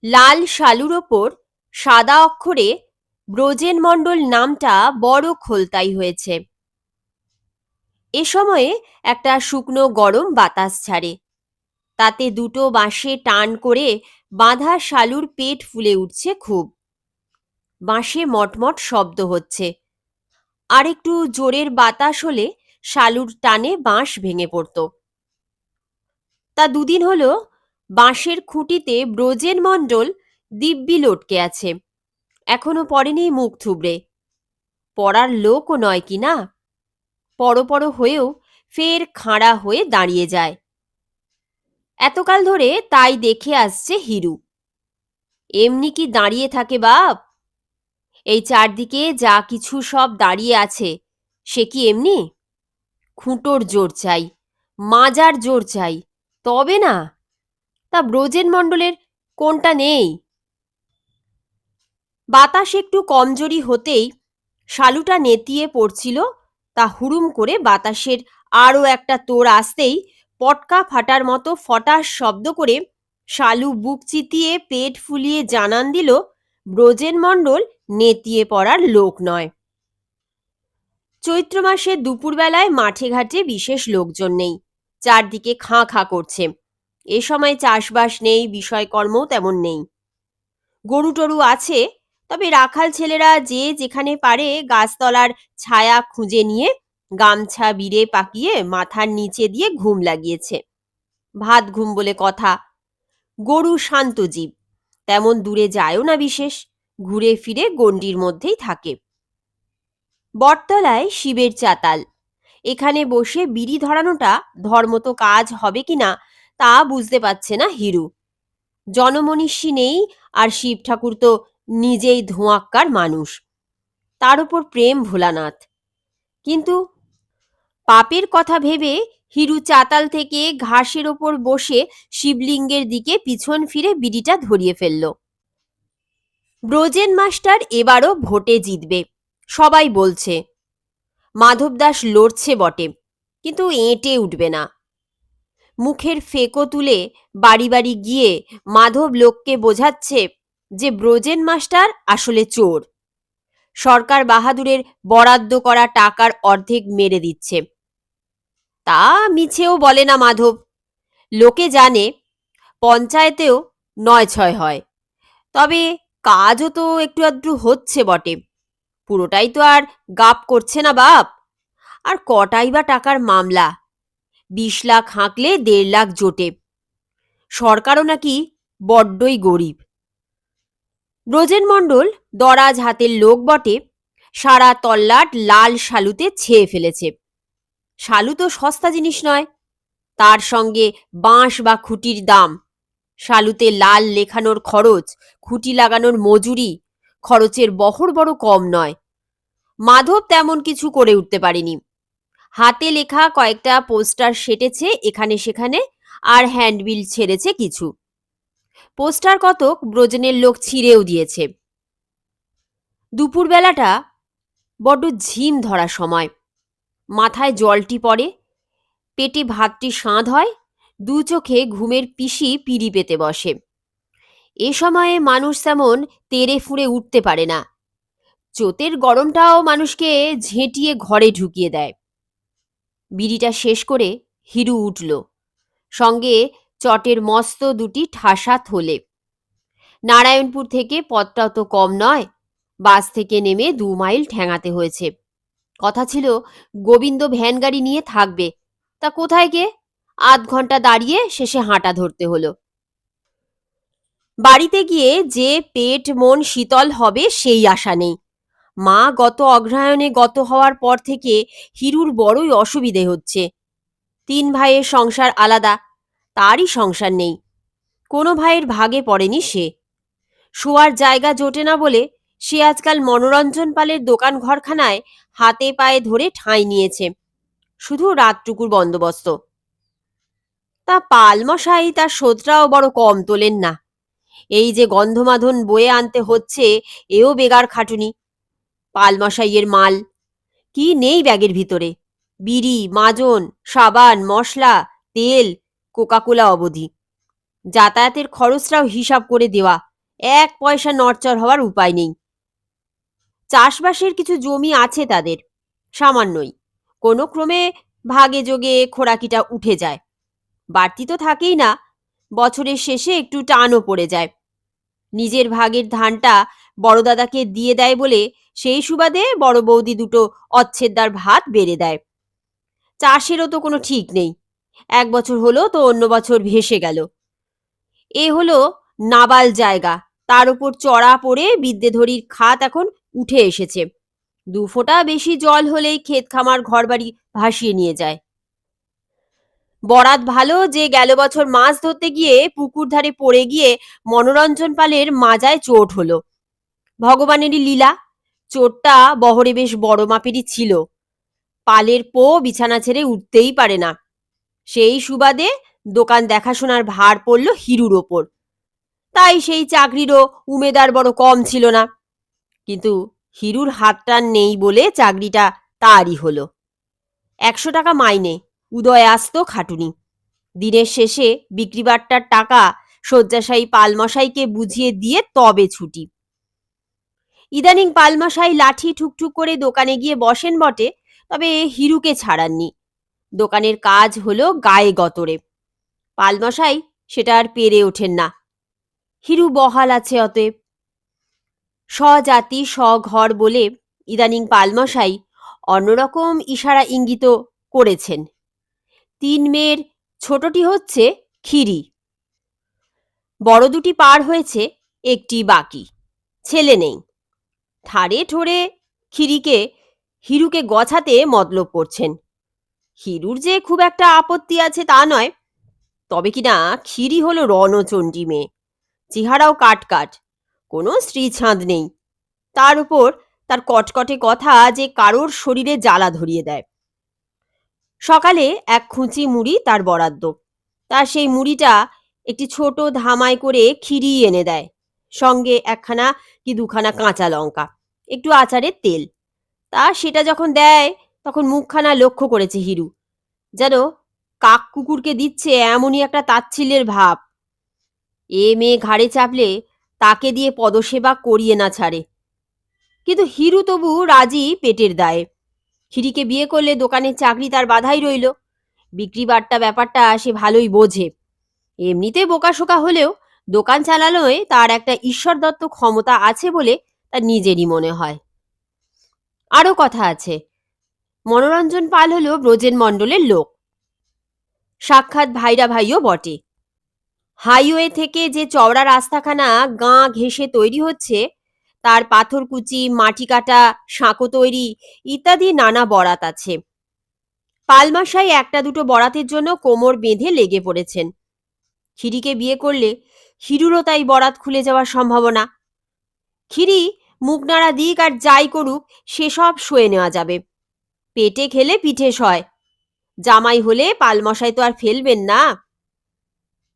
লাল শালুর ওপর সাদা অক্ষরে ব্রজেন মণ্ডল নামটা বড় খোলতাই হয়েছে। এ সময়ে একটা শুকনো গরম বাতাস ছাড়ে। তাতে দুটো বাঁশে টান করে বাঁধা শালুর পেট ফুলে উঠছে খুব। বাঁশে মটমট শব্দ হচ্ছে। আর একটু জোরের বাতাস হলে শালুর টানে বাঁশ ভেঙে পড়ত। তা দুদিন হলো বাঁশের খুঁটিতে ব্রজেন মণ্ডল দিব্যি লটকে আছে। এখনো পড়েনি মুখ থুবড়ে। পড়ার লোকও নয় কি না। পড়ো হয়েও ফের খাঁড়া হয়ে দাঁড়িয়ে যায়। এতকাল ধরে তাই দেখে আসছে হিরু। এমনি কি দাঁড়িয়ে থাকে বাপ? এই চারদিকে যা কিছু সব দাঁড়িয়ে আছে সে কি এমনি? খুঁটোর জোর চাই, মাজার জোর চাই, তবে না। তা ব্রজেন মণ্ডলের কোনটা নেই? বাতাস একটু কমজোরি হতেই শালুটা নেতিয়ে পড়ছিল। তা হুড়ুম করে বাতাসের আরও একটা তোড় আসতেই পটকা ফাটার মতো ফটাস শব্দ করে শালু বুক চিতিয়ে পেট ফুলিয়ে জানান দিল ব্রজেন মণ্ডল নেতিয়ে পড়ার লোক নয়। চৈত্র মাসের দুপুরবেলায় মাঠে ঘাটে বিশেষ লোকজন নেই। চারদিকে খাঁ খাঁ করছে। এ সময় চাষবাস নেই, বিষয়কর্মও তেমন নেই। গরু টরু আছে, তবে রাখাল ছেলেরা যে যেখানে পারে গাছতলার ছায়া খুঁজে নিয়ে গামছা বিড়ে পাকিয়ে মাথার নিচে দিয়ে ঘুম লাগিয়েছে। ভাত ঘুম বলে কথা। গরু শান্ত জীব, তেমন দূরে যায়ও না বিশেষ, ঘুরে ফিরে গণ্ডির মধ্যেই থাকে। বটতলায় শিবের চাতাল। এখানে বসে বিড়ি ধরানোটা ধর্মতো কাজ হবে কিনা তা বুঝতে পারছে না হিরু। জনমনীষী নেই, আর শিব ঠাকুর তো নিজেই ধোঁয়াক্কার মানুষ। তার উপর প্রেম ভোলানাথ। কিন্তু পাপের কথা ভেবে হিরু চাতাল থেকে ঘাসের ওপর বসে শিবলিঙ্গের দিকে পিছন ফিরে বিড়িটা ধরিয়ে ফেলল। ব্রজেন মাস্টার এবারও ভোটে জিতবে, সবাই বলছে। মাধব দাস লড়ছে বটে, কিন্তু এঁটে উঠবে না। মুখের ফেকো তুলে বাড়ি বাড়ি গিয়ে মাধব লোককে বোঝাচ্ছে যে ব্রজেন মাস্টার আসলে চোর। সরকার বাহাদুরের বরাদ্দ করা টাকার অর্ধেক মেরে দিচ্ছে। তা মিছেও বলে না মাধব। লোকে জানে পঞ্চায়েতেও ৯-৬ হয়, তবে কাজও তো একটু আধটু হচ্ছে বটে। পুরোটাই তো আর গাপ করছে না বাপ। আর কটাই বা টাকার মামলা? ২০ লাখ হাঁকলে ১.৫ লাখ জোটে। সরকারও নাকি বড্ডই গরিব। ব্রজেন মণ্ডল দরাজ হাতের লোক বটে, সারা তল্লাট লাল শালুতে ছেয়ে ফেলেছে। শালু তো সস্তা জিনিস নয়। তার সঙ্গে বাঁশ বা খুঁটির দাম, শালুতে লাল লেখানোর খরচ, খুঁটি লাগানোর মজুরি, খরচের বহর বড় কম নয়। মাধব তেমন কিছু করে উঠতে পারেনি। হাতে লেখা কয়েকটা পোস্টার সেটেছে এখানে সেখানে, আর হ্যান্ডবিল ছেড়েছে কিছু। পোস্টার কতক ব্রজেনের লোক ছিঁড়েও দিয়েছে। দুপুরবেলাটা বড্ড ঝিম ধরা সময়। মাথায় জলটি পড়ে, পেটে ভাতটি সাঁধ হয়, দু চোখে ঘুমের পিসি পিড়ি পেতে বসে। এ সময়ে মানুষ তেমন তেড়ে ফুঁড়ে উঠতে পারে না। চোতের গরমটাও মানুষকে ঝেঁটিয়ে ঘরে ঢুকিয়ে দেয়। বিড়িটা শেষ করে হিরু উঠল, সঙ্গে চটের মস্ত দুটি ঠাসা থলে। নারায়ণপুর থেকে পথটাও তো কম নয়। বাস থেকে নেমে ২ মাইল ঠ্যাঙাতে হয়েছে। কথা ছিল গোবিন্দ ভ্যান গাড়ি নিয়ে থাকবে, তা কোথায় গে? আধ ঘন্টা দাঁড়িয়ে শেষে হাঁটা ধরতে হলো। বাড়িতে গিয়ে যে পেট মন শীতল হবে সেই আশা নেই। মা গত অগ্রহায়ণে গত হওয়ার পর থেকে হিরুর বড়ই অসুবিধে হচ্ছে। ৩ ভাইয়ের সংসার আলাদা, তারই সংসার নেই। কোনো ভাইয়ের ভাগে পড়েনি সে। শোয়ার জায়গা জোটে না বলে সে আজকাল মনোরঞ্জন পালের দোকান ঘরখানায় হাতে পায়ে ধরে ঠাঁই নিয়েছে, শুধু রাতটুকুর বন্দোবস্ত। তা পালমশাই তার শোধটাও বড় কম তোলেন না। এই যে গন্ধমাধন বয়ে আনতে হচ্ছে, এও বেগার খাটুনি। পালমশাইয়ের মাল কি নেই ব্যাগের ভিতরে? বিড়ি, মাজন, সাবান, মশলা, তেল, কোকাকোলা অবধি। যাতায়াতের খরচটাও হিসাব করে দেওয়া, এক পয়সা নড়চড় হওয়ার উপায় নেই। চাষবাসের কিছু জমি আছে তাদের, সামান্যই। কোনো ক্রমে ভাগে যোগে খোরাকিটা উঠে যায়। বাড়তি তো থাকেই না, বছরের শেষে একটু টানও পড়ে যায়। নিজের ভাগের ধানটা বড় দাদাকে দিয়ে দেয় বলে সেই সুবাদে বড় বৌদি দুটো অচ্ছেদ্দার ভাত বেড়ে দেয়। চাষেরও তো কোনো ঠিক নেই, এক বছর হলো তো অন্য বছর ভেসে গেল। এ হলো নাবাল জায়গা, তার উপর চড়া পড়ে বিদ্যেধরীর খাত এখন উঠে এসেছে। 2 ফোঁটা বেশি জল হলেই ক্ষেত খামার ঘরবাড়ি ভাসিয়ে নিয়ে যায়। বরাত ভালো যে গেল বছর মাছ ধরতে গিয়ে পুকুর ধারে পড়ে গিয়ে মনোরঞ্জন পালের মাজায় চোট হলো। ভগবানেরই লীলা, চোটটা বহরে বেশ বড় মাপেরই ছিল। পালের পো বিছানা ছেড়ে উঠতেই পারে না। সেই সুবাদে দোকান দেখাশোনার ভার পড়ল হিরুর ওপর। তাই সেই চাকরিরও উমেদার বড় কম ছিল না। কিন্তু হিরুর হাতটান নেই বলে চাকরিটা তারই হলো। 100 টাকা মাইনে, উদয় আসতো খাটুনি। দিনের শেষে বিক্রিবাট্টার টাকা শয্যাশায়ী পালমশাইকে বুঝিয়ে দিয়ে তবে ছুটি। ইদানিং পালমশাই লাঠি ঠুকঠুক করে দোকানে গিয়ে বসেন বটে, তবে হিরুকে ছাড়াননি। দোকানের কাজ হলো গায়ে গতরে। পালমশাই সেটা আর পেরে ওঠেন না। হিরু বহাল আছে অতএব। স্বজাতি স্বঘর বলে ইদানিং পালমশাই অন্যরকম ইশারা ইঙ্গিত করেছেন। 3 মেয়ের ছোটটি হচ্ছে খিরি। বড় দুটি পার হয়েছে, একটি বাকি। ছেলে নেই। ঠাড়ে ঠোড়ে খিরিকে হিরুকে গছাতে মতলব করছেন। হিরুর যে খুব একটা আপত্তি আছে তা নয়, তবে কিনা খিরি হলো রণচণ্ডী মেয়ে, চেহারাও কাটকাট, কোনো স্ত্রী ছাঁদ নেই। তার উপর তার কটকটে কথা যে কারোর শরীরে জ্বালা ধরিয়ে দেয়। সকালে এক খুঁচি মুড়ি তার বরাদ্দ। তার সেই মুড়িটা একটি ছোট ধামায় করে খিরি এনে দেয়, সঙ্গে 1খানা কি 2খানা কাঁচা লঙ্কা, একটু আচারের তেল। তা সেটা যখন দেয় তখন মুখখানা লক্ষ্য করেছে হিরু, যেন কাক কুকুরকে দিচ্ছে এমনই একটা তাচ্ছিল্যের ভাব। এ মেয়ে ঘাড়ে চাপলে তাকে দিয়ে পদসেবা করিয়ে না ছাড়ে। কিন্তু হিরু তবু রাজি পেটের দায়ে। খিরিকে বিয়ে করলে দোকানের চাকরি তার বাধাই রইল। বিক্রি বাট্টা ব্যাপারটা সে ভালোই বোঝে। এমনিতে বোকাশোকা হলেও দোকান চালানোয় তার একটা ঈশ্বর দত্ত ক্ষমতা আছে বলে তার নিজেরই মনে হয়। আরও কথা আছে, মনোরঞ্জন পাল হলো ব্রজেন মণ্ডলের লোক, সাক্ষাৎ ভাইরা ভাইও বটে। হাইওয়ে থেকে যে চওড়া রাস্তাখানা গাঁ ঘেঁষে তৈরি হচ্ছে, তার পাথরকুচি, মাটি কাটা, সাঁকো তৈরি ইত্যাদি নানা বরাত আছে। পালমাশাই একটা দুটো বরাতের জন্য কোমর বেঁধে লেগে পড়েছেন। খিরিকে বিয়ে করলে হিরুরও তাই বরাত খুলে যাওয়ার সম্ভাবনা। খিরি মুখ নাড়া দিক আর যাই করুক, সেসব সয়ে নেওয়া যাবে। পেটে খেলে পিঠে সয়। জামাই হলে পালমশাই তো আর ফেলবেন না।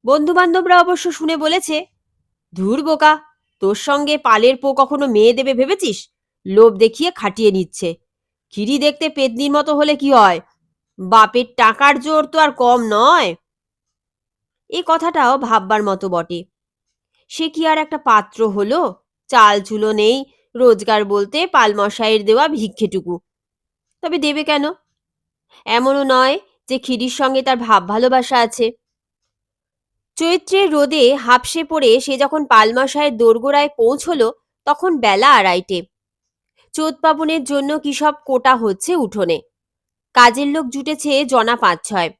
বন্ধু বান্ধবরা অবশ্য শুনে বলেছে, ধুর বোকা, তোর সঙ্গে পালের পো কখনো মেয়ে দেবে ভেবেছিস? লোভ দেখিয়ে খাটিয়ে নিচ্ছে। খিরি দেখতে পেতনির মতো হলে কি হয়, বাপের টাকার জোর তো আর কম নয়। এই কথাটাও ভাববার মতো বটে। সে কি আর একটা পাত্র হলো? চাল চুলো নেই, রোজগার বলতে পালমশাইয়ের দেওয়া ভিক্ষেটুকু। তবে দেবে কেন? এমনও নয় যে খিরির সঙ্গে তার ভাব ভালোবাসা আছে। চৈত্রের রোদে হাঁপসে পড়ে সে যখন পালমশায়ের দোরগোড়ায় পৌঁছল, তখন বেলা 2:30। চোদ পাবনের জন্য কি সব কোটা হচ্ছে উঠোনে। কাজের লোক জুটেছে জনা 5-6।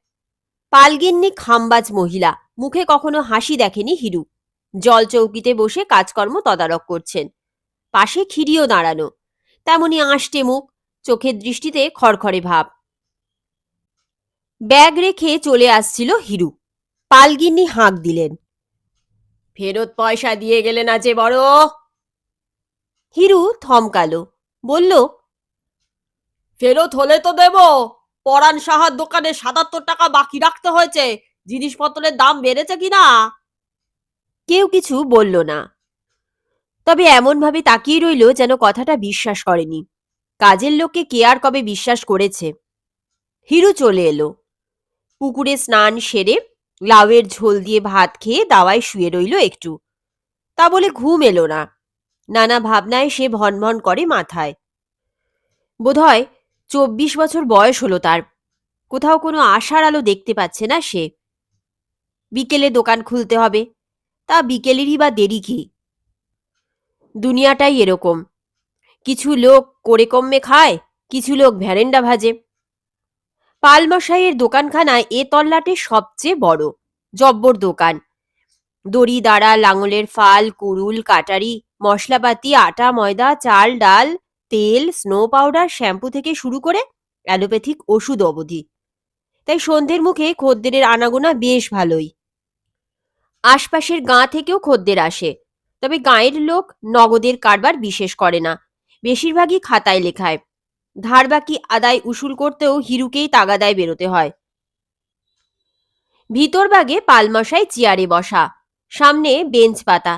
পালগিন্নি খামবাজ মহিলা, মুখে কখনো হাসি দেখেনি হিরু। জল চৌকিতে বসে কাজকর্ম তদারক করছেন। পাশে খিরিও দাঁড়ানো, তেমনি আঁশটে মুখ, চোখের দৃষ্টিতে খড়খড়ে ভাব। ব্যাগ রেখে চলে আসছিল হিরু। পালগিন্নি হাঁক দিলেন, ফেরত পয়সা দিয়ে গেলে না যে বড়। হিরু থমকালো, বলল, ফেরত হলে তো দেব। পরাণ সাহার দোকানে 77 টাকা বাকি রাখতে হয়েছে, জিনিসপত্রের দাম বেড়েছে কিনা। কেউ কিছু বলল না, তবে এমনভাবে তাকিয়ে রইল যেন কথাটা বিশ্বাস করেনি। কাজের লোককে কে আর কবে বিশ্বাস করেছে। হিরু চলে এলো। পুকুরে স্নান সেরে লাউয়ের ঝোল দিয়ে ভাত খেয়ে দাওয়ায় শুয়ে রইল একটু। তা বলে ঘুম এলো না। নানা ভাবনায় সে ভনভন করে মাথায়। বোধহয় 24 বছর বয়স হলো তার। কোথাও কোনো আশার আলো দেখতে পাচ্ছে না সে। বিকেলে দোকান খুলতে হবে, তা বিকেলেরই বা দেরি কি? দুনিয়াটাই এরকম। কিছু লোক করে কম্মে খায়, কিছু লোক ভ্যারেন্ডা ভাজে। পালমশাইয়ের দোকানখানা এ তল্লাটে সবচেয়ে বড়, জব্বর দোকান। দড়ি দাঁড়া, লাঙলের ফাল, কুড়ুল, কাটারি, মশলাপাতি, আটা ময়দা, চাল ডাল, তেল, স্নো পাউডার, শ্যাম্পু থেকে শুরু করে অ্যালোপ্যাথিক ওষুধ অবধি। তাই সন্ধ্যের মুখে খদ্দেরের আনাগোনা বেশ ভালোই। আশপাশের গাঁ থেকেও খদ্দের আসে, তবে গাঁয়ের লোক নগদের কারবার বিশেষ করে না, বেশিরভাগই খাতায় লেখায়। ধার বাকি আদায় উসুল করতেও হিরুকেই তাগাদায় বেরোতে হয়। ভিতরবাগে পালমশাই চেয়ারে বসা, সামনে বেঞ্চ পাতা,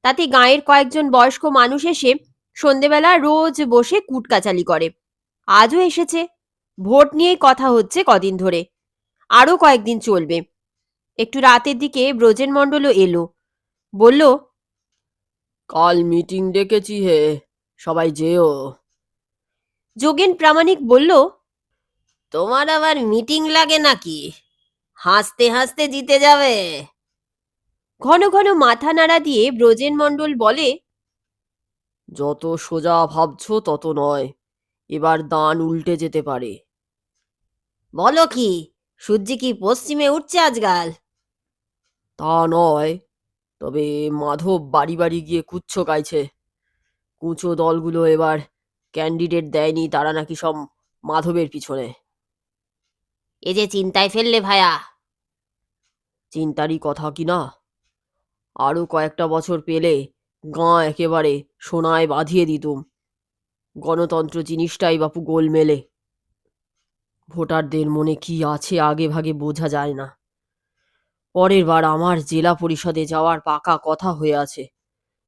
তাতে গাঁয়ের কয়েকজন বয়স্ক মানুষ এসে সন্ধেবেলা রোজ বসে কুটকাচালি করে। আজও এসেছে। ভোট নিয়েই কথা হচ্ছে কদিন ধরে, আরও কয়েকদিন চলবে। একটু রাতের দিকে ব্রজেন মণ্ডলও এলো, বলল, কাল মিটিং ডেকেছি হে, সবাই যেও। যোগেন প্রামাণিক বলল, তোমার আবার মিটিং লাগে নাকি? হাসতে হাসতে জিতে যাবে। ঘন ঘন মাথা নাড়া দিয়ে ব্রজেন মণ্ডল বলে, যত সোজা ভাবছো তত নয়, এবার দান উল্টে যেতে পারে। বলো কি, সূর্য কি পশ্চিমে উঠছে আজকাল? তা নয়, তবে মাধব বাড়ি বাড়ি গিয়ে কুচ্ছো গাইছে। কুঁচো দলগুলো এবার ক্যান্ডিডেট দেয়নি, তারা নাকি সব মাধবের পিছনে। এ যে চিন্তায় ফেললে ভায়া। চিন্তারই কথা কি না? আরো কয়েকটা বছর পেলে গাঁ একেবারে সোনায় বাঁধিয়ে দিতুম। গণতন্ত্র জিনিসটাই বাপু গোলমেলে। ভোটারদের মনে কি আছে আগে ভাগে বোঝা যায় না। পরের বার আমার জেলা পরিষদে যাওয়ার পাকা কথা হয়ে আছে,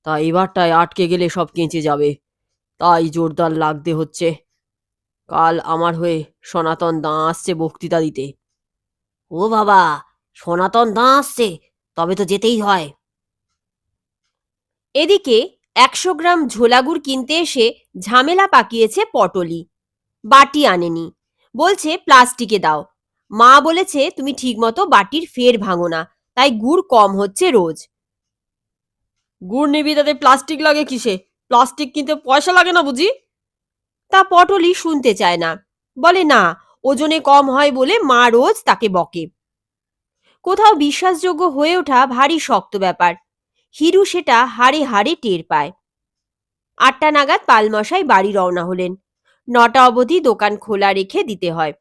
তা এবারটায় আটকে গেলে সব কেঁচে যাবে, তাই জোরদার লাগতে হচ্ছে। কাল আমার হয়ে সনাতন দাঁ আসছে বক্তৃতা দিতে। ও বাবা, সনাতন দাঁ আসছে, তবে তো যেতেই হয়। এদিকে 100 গ্রাম ঝোলাগুড় কিনতে এসে ঝামেলা পাকিয়েছে পটলি। বাটি আনেনি, বলছে প্লাস্টিকে দাও। মা বলেছে তুমি ঠিকমতো বাটির ফের ভাঙো না, তাই গুড় কম হচ্ছে রোজ। গুড় নিবি তাতে প্লাস্টিক লাগে কিসে? প্লাস্টিক কিনতে পয়সা লাগে না বুঝি? তা পটলি শুনতে চায় না, বলে না, ওজনে কম হয় বলে মা রোজ তাকে বকে। কোথাও বিশ্বাসযোগ্য হয়ে ওঠা ভারী শক্ত ব্যাপার। হিরু সেটা হাড়ে হাড়ে টের পায়। 8টা নাগাদ পালমশাই বাড়ি রওনা হলেন। 9টা অবধি দোকান খোলা রেখে দিতে হয়।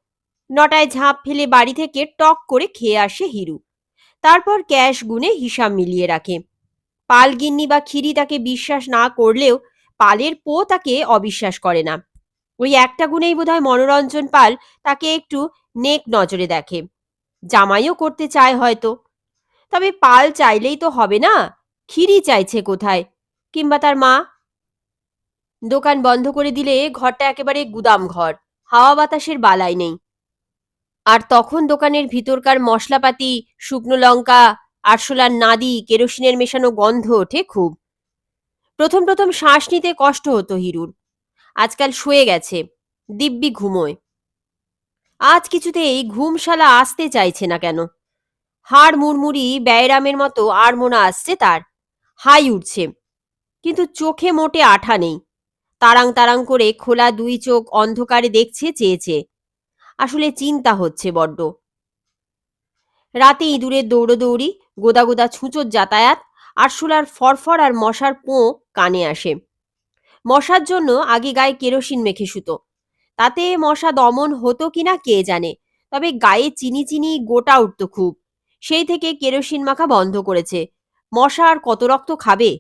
9টায় ঝাঁপ ফেলে বাড়ি থেকে টক করে খেয়ে আসে হিরু। তারপর ক্যাশ গুনে হিসাব মিলিয়ে রাখে। পাল গিন্নি বা খিরি তাকে বিশ্বাস না করলেও পালের পো তাকে অবিশ্বাস করে না। ওই একটা গুণেই বোধহয় মনোরঞ্জন পাল তাকে একটু নেক নজরে দেখে। জামাইও করতে চায় হয়তো। তবে পাল চাইলেই তো হবে না, খিরি চাইছে কোথায়, কিংবা তার মা। দোকান বন্ধ করে দিলে ঘরটা একেবারে গুদাম ঘর, হাওয়া বাতাসের বালাই নেই। আর তখন দোকানের ভিতরকার মশলাপাতি, শুকনো লঙ্কা, আরশোলার নাদি, কেরোসিনের মেশানো গন্ধ ওঠে খুব। প্রথম প্রথম শ্বাস নিতে কষ্ট হতো হিরুর। আজকাল শুয়ে গেছে, দিব্যি ঘুমোয়। আজ কিছুতেই ঘুমশালা আসতে চাইছে না কেন। হাড় মুড়মুড়ি ব্যায়রামের মতো আড়মোনা আসছে তার, হাই উঠছে, কিন্তু চোখে মোটে আঠা নেই। তারাং তারাং করে খোলা 2 চোখ অন্ধকারে দেখছে চেয়েছে। আসলে চিন্তা হচ্ছে বড্ড। রাতে ইঁদুরের দৌড়োদৌড়ি, গোদা গোদা ছুঁচোর যাতায়াত, আরশোলার ফরফর আর মশার পোঁ কানে আসে। মশার জন্য আগে গায়ে কেরোসিন মেখে শুতো, তাতে মশা দমন হতো কিনা কে জানে, তবে গায়ে চিনি চিনি গোটা উঠত খুব। সেই থেকে কেরোসিন মাখা বন্ধ করেছে। মশা আর কত রক্ত খাবে?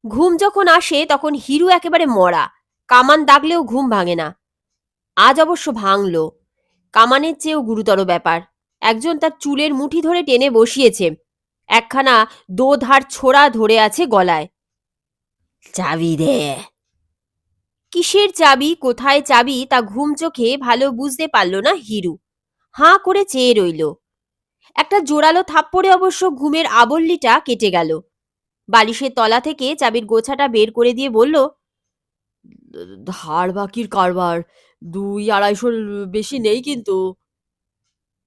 ঘুম যখন আসে তখন হিরু একেবারে মরা, কামান দাগলেও ঘুম ভাঙে না। আজ অবশ্য ভাঙল। কামানের চেয়েও গুরুতর ব্যাপার। একজন তার চুলের মুঠি ধরে টেনে বসিয়েছে, একখানা দোধার ছোড়া ধরে আছে গলায়। চাবি দে। কিসের চাবি, কোথায় চাবি, তা ঘুম চোখে ভালো বুঝতে পারল না হিরু। হাঁ করে চেয়ে রইল। একটা জোরালো থাপ্পড়ে অবশ্য ঘুমের আবল্লিটা কেটে গেল। বালিশের তলা থেকে চাবির গোছাটা বের করে দিয়ে বলল, ধার বাকির কারবার, 200-250 বেশি নেই কিন্তু।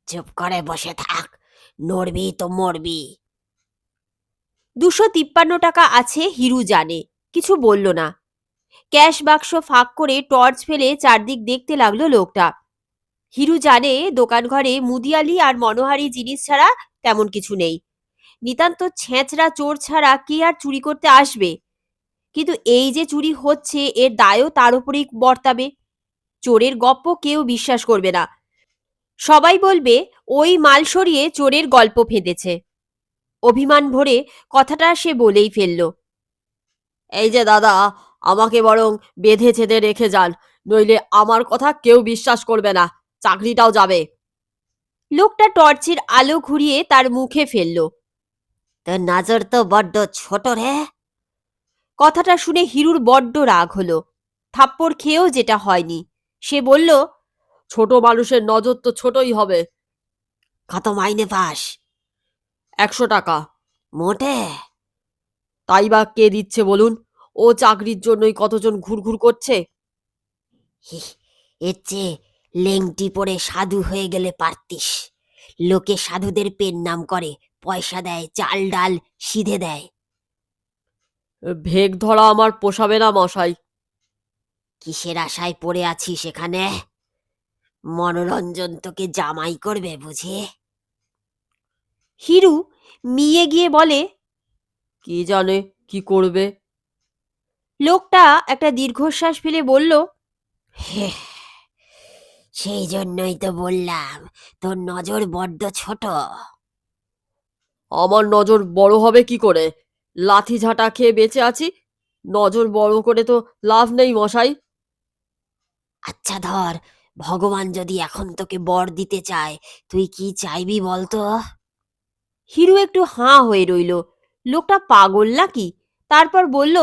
চুপ করে বসে থাক, নড়বি তো মরবি। 253 টাকা আছে, হিরু জানে, কিছু বলল না। ক্যাশ বাক্স ফাঁক করে টর্চ ফেলে চারদিক দেখতে লাগলো লোকটা। হিরু জানে দোকান ঘরে মুদিয়ালি আর মনোহারি জিনিস ছাড়া তেমন কিছু নেই। নিতান্ত ছেঁচড়া চোর ছাড়া কে আর চুরি করতে আসবে? কিন্তু এই যে চুরি হচ্ছে, এর দায়ও তার উপরেই বর্তাবে। চোরের গপ্প কেউ বিশ্বাস করবে না। সবাই বলবে ওই মাল সরিয়ে চোরের গল্প ফেঁদেছে। অভিমান ভরে কথাটা সে বলেই ফেলল। এই যে দাদা, আমাকে বরং বেঁধে ছেদে রেখে যান, নইলে আমার কথা কেউ বিশ্বাস করবে না, চাকরিটাও যাবে। লোকটা টর্চের আলো ঘুরিয়ে তার মুখে ফেলল। তোর নজর তো বড্ড ছোট রে। কথাটা শুনে হিরুর বড্ড রাগ হলো। থাপ্পড় খেয়েও যেটা হয়নি। সে বলল, ছোট মানুষের নজর তো ছোটই হবে। কত মাইনে পাস? 100 টাকা। মোটে? তাই বা কে দিচ্ছে বলুন? ও চাকরির জন্যই কতজন ঘুরঘুর করছে। এর চেয়ে লেংটি পরে সাধু হয়ে গেলে পারতিস। লোকে সাধুদের পেন নাম করে, পয়সা দেয়, চাল ডাল সিধে দেয়। ভেগ ধরা আমার পোষাবে না মশাই। কিসের আশায় পড়ে আছি সেখানে? মনোরঞ্জন তোকে জামাই করবে বুঝি? হিরু মিয়ে গিয়ে বলে, কি জানে কি করবে। লোকটা একটা দীর্ঘশ্বাস ফেলে বলল, সেই জন্যই তো বললাম তোর নজর বড্ড ছোট। আমার নজর বড় হবে কি করে? লাথি ঝাঁটা খেয়ে বেঁচে আছি, নজর বড় করে তো লাভ নেই মশাই। আচ্ছা ধর, ভগবান যদি এখন তোকে বর দিতে চায়, তুই কি চাইবি বলতো? হিরু একটু হাঁ হয়ে রইল। লোকটা পাগল নাকি? তারপর বলল,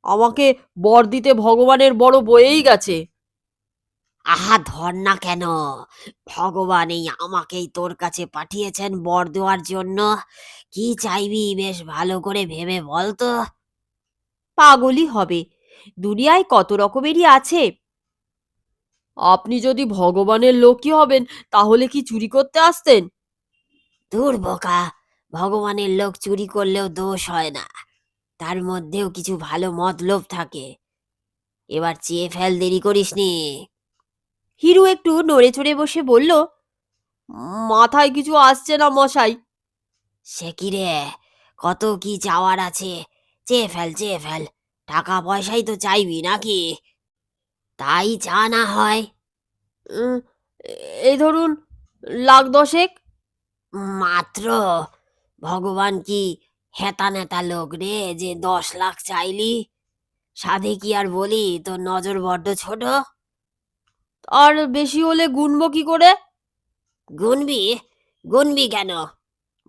আমাকে বর দিতে ভগবানের বড় বয়েই গেছে। আহা ধর না কেন, ভগবান এই আমাকেই তোর কাছে পাঠিয়েছেন বর দেওয়ার জন্য। কি চাইবি বেশ ভালো করে ভেবে বলতো। পাগলই হবে, দুনিয়ায় কত রকমেরই আছে। আপনি যদি ভগবানের লোকই হবেন, তাহলে কি চুরি করতে আসতেন? দূর বোকা, ভগবানের লোক চুরি করলেও দোষ হয় না, তার মধ্যেও কিছু ভালো মতলব থাকে। এবার চেয়ে ফেল, দেরি করিসনি। হিরু একটু নড়ে চড়ে বসে বলল, মাথায় কিছু আসছে না মশাই। সে কি রে, কত কি চাওয়ার আছে, চেয়ে ফেল চেয়ে ফেল। টাকা পয়সাই তো চাইবি নাকি? তাই চা না হয়। উম, এই ধরুন 1,10,000। মাত্র? ভগবান কি হেতা নেতা লোক রে যে 10 লাখ চাইলি? সাধে কি আর বলি তোর নজর বড্ড ছোট। আর বেশি হলে গুনবো কি করে? গুনবি? গুনবি কেন?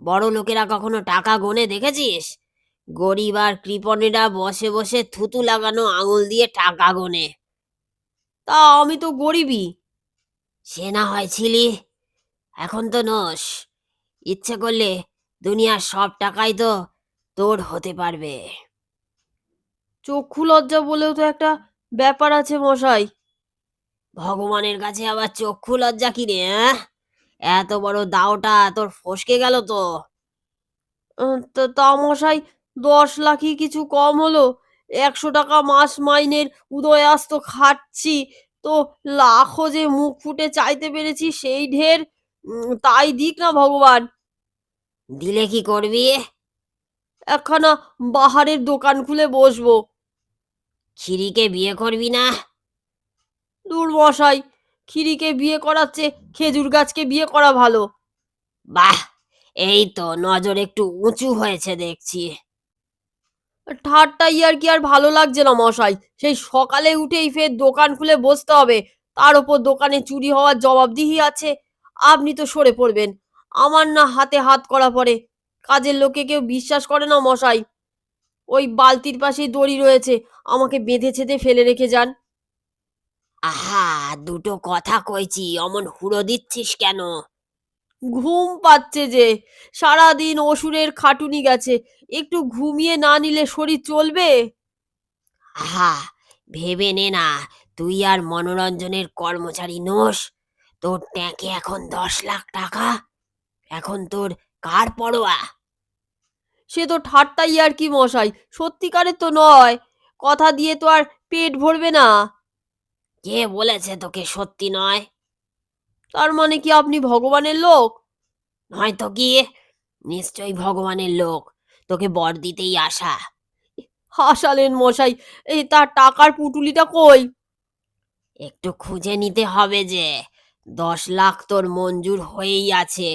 বড় লোকেরা কখনো টাকা গুনে দেখেছিস? গরিব আর কৃপণেরা বসে বসে থুতু লাগানো আঙুল দিয়ে টাকা গোনে। তা আমি তো গরিবই। সে না হয় ছিলি, এখন তো নোস। ইচ্ছে করলে দুনিয়ার সব টাকাই তো তোর হতে পারবে। চক্ষু লজ্জা বলেও তো একটা ব্যাপার আছে মশাই। ভগবানের কাছে আবার চক্ষু লজ্জা কি রে? এত বড় দাওটা তোর ফসকে গেল তো। তা মশাই, 10 লাখই কিছু কম হলো? 100 টাকা মাস মাইনের উদয়াস্ত খাচ্ছি, তো লাখও যে মুখ ফুটে চাইতে পেরেছি সেই ঢের। তাই দিক না ভগবান। দিলে কি করবি? একখানা বাহারের দোকান খুলে বসবো। খিরিকে বিয়ে করবি না? দূর মশাই, খিরিকে বিয়ে করাচ্ছে খেজুর গাছকে বিয়ে করা ভালো। বাহ, এই তো নজর একটু উঁচু হয়েছে দেখছি। ঠাট্টা ইয়ার কি আর ভালো লাগছে না মশাই। সেই সকালে উঠেই ফের দোকান খুলে বসতে হবে, তার ওপর দোকানে চুরি হওয়ার জবাবদিহি আছে। আপনি তো সরে পড়বেন, আমার না হাতে হাত করা পড়ে। কাজের লোকে কেউ বিশ্বাস করে না মশাই। ওই বালতির পাশেই দড়ি রয়েছে, আমাকে বেঁধে ছেঁধে ফেলে রেখে যান। আহা, দুটো কথা কইছি, অমন হুড়ো দিচ্ছিস কেন? ঘুম পাচ্ছে যে, সারাদিন অসুরের খাটুনি গেছে, একটু ঘুমিয়ে না নিলে শরীর চলবে? আহা, ভেবে নে না, তুই আর মনোরঞ্জনের কর্মচারী নোস। তোর ট্যাঁকে এখন 10 লাখ টাকা। এখন তোর কার পরোয়া? সে তো ঠাট্টাই আর কি মশাই, সত্যিকারের তো নয়। কথা দিয়ে তো আর পেট ভরবে না। কে বলেছে তোকে সত্যি নয়? তার মানে কি আপনি ভগবানের লোক? নয়তো কি? নিশ্চয়ই ভগবানের লোক, তোকে বর দিতেই আসা। হাসালেন মশাই, এই তার টাকার পুটুলিটা কই? একটু খুঁজে নিতে হবে যে। 10 লাখ তোর মঞ্জুর হয়েই আছে,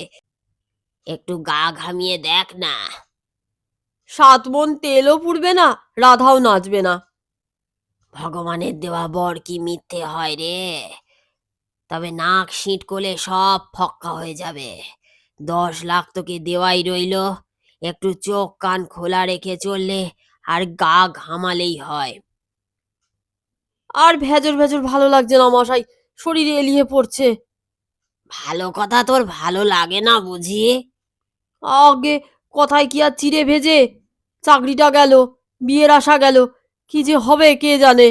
একটু গা ঘামিয়ে দেখ না। 7 মণ তেলও পুড়বে না, রাধাও নাচবে না। ভগবানের দেওয়া বর কি মিথ্যে হয় রে? তবে নাক সিঁট করলে সব ফক্কা হয়ে যাবে। 10 লাখ তোকে দেওয়াই রইল, একটু চোখ কান খোলা রেখে চললে আর গা ঘামালেই হয়। আর ভেজর ভেজর ভালো লাগছে না মশাই, শরীরে এলিয়ে পড়ছে। ভালো কথা তোর ভালো লাগে না বুঝি? আগে কথায় কি আর চিড়ে ভেজে? চাকরিটা গেল, বিয়ের আশা গেল, কি যে হবে কে জানে।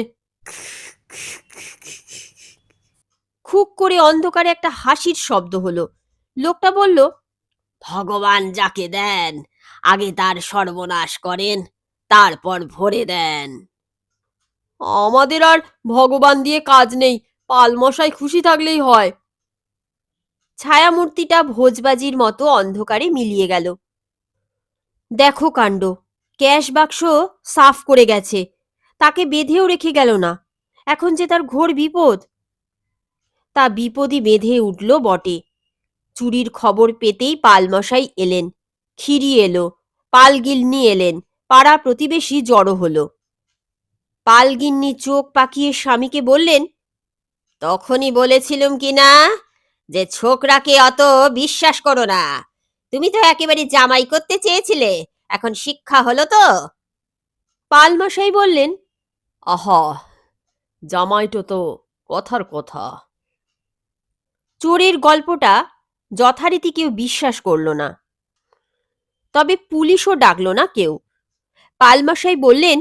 খুব করে অন্ধকারে একটা হাসির শব্দ হলো। লোকটা বলল, ভগবান যাকে দেন, আগে তার সর্বনাশ করেন, তারপর ভরে দেন। আমাদের আর ভগবান দিয়ে কাজ নেই, পালমশাই খুশি থাকলেই হয়। ছায়ামূর্তিটা ভোজবাজির মতো অন্ধকারে মিলিয়ে গেল। দেখো কাণ্ড, ক্যাশ বাক্স সাফ করে গেছে, তাকে বেঁধেও রেখে গেল না। এখন যে তার ঘোর বিপদ। তা বিপদই বেঁধে উঠল বটে। চুরির খবর পেতেই পালমশাই এলেন, খিরি এলো, পালগিন্নি এলেন, পাড়া প্রতিবেশী জড়ো হলো। পালগিন্নি চোখ পাকিয়ে স্বামীকে বললেন, তখনই বলেছিলুম কি না, যে ছোকরাকে অত বিশ্বাস করো না। তুমি তো একেবারে জামাই করতে চেয়েছিলে, এখন শিক্ষা হলো তো। পালমশাই বললেন, আহা, জামাইটো তো কথার কথা। চোরের গল্পটা যথারীতি কেউ বিশ্বাস করল না, তবে পুলিশও ডাকল না কেউ। পালমশাই বললেন,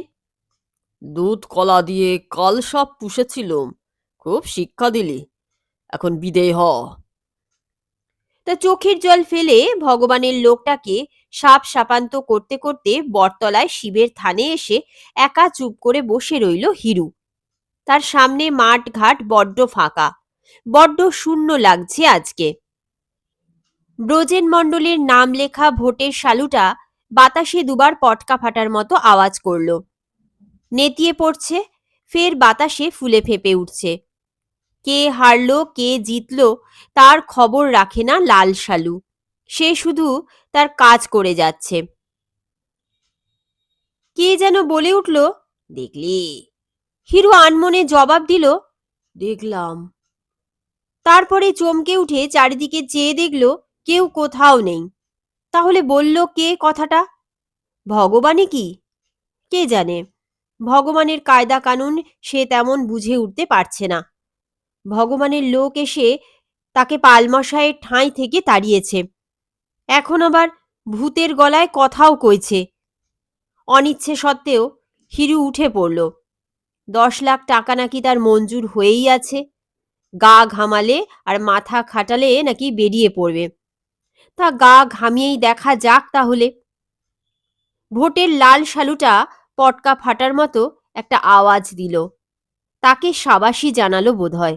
দুধ কলা দিয়ে কাল সব পুষেছিলুম, খুব শিক্ষা দিলি, এখন বিদেয় হ। তা চোখের জল ফেলে ভগবানের লোকটাকে সাপ সাপান্ত করতে করতে বটতলায় শিবের থানে এসে একা চুপ করে বসে রইল হিরু। তার সামনে মাঠ ঘাট বড্ড ফাঁকা, বড্ড শূন্য লাগছে আজকে। ব্রজেন মণ্ডলের নাম লেখা ভোটের শালুটা বাতাসে দুবার পটকা ফাটার মতো আওয়াজ করল। নেতিয়ে পড়ছে, ফের বাতাসে ফুলে ফেঁপে উঠছে। কে হারলো কে জিতলো তার খবর রাখে না লাল শালু, সে শুধু তার কাজ করে যাচ্ছে। কে যেন বলে উঠল, দেখলি? হিরু আনমনে জবাব দিল, দেখলাম। তারপরে চমকে উঠে চারিদিকে চেয়ে দেখল কেউ কোথাও নেই। তাহলে বলল কে কথাটা? ভগবানই কি? কে জানে। ভগবানের কায়দা কানুন সে তেমন বুঝে উঠতে পারছে না। ভগবানের লোক এসে তাকে পালমশায়ের ঠাঁই থেকে তাড়িয়েছে, এখন আবার ভূতের গলায় কথাও কইছে। অনিচ্ছে সত্ত্বেও হিরু উঠে পড়ল। 10 লাখ টাকা নাকি তার মঞ্জুর হয়েই আছে, গা ঘামালে আর মাথা খাটালে নাকি বেরিয়ে পড়বে। তা গা ঘামিয়েই দেখা যাক তাহলে। ভোটের লাল শালুটা পটকা ফাটার মতো একটা আওয়াজ দিল, তাকে সাবাসি জানালো বোধহয়।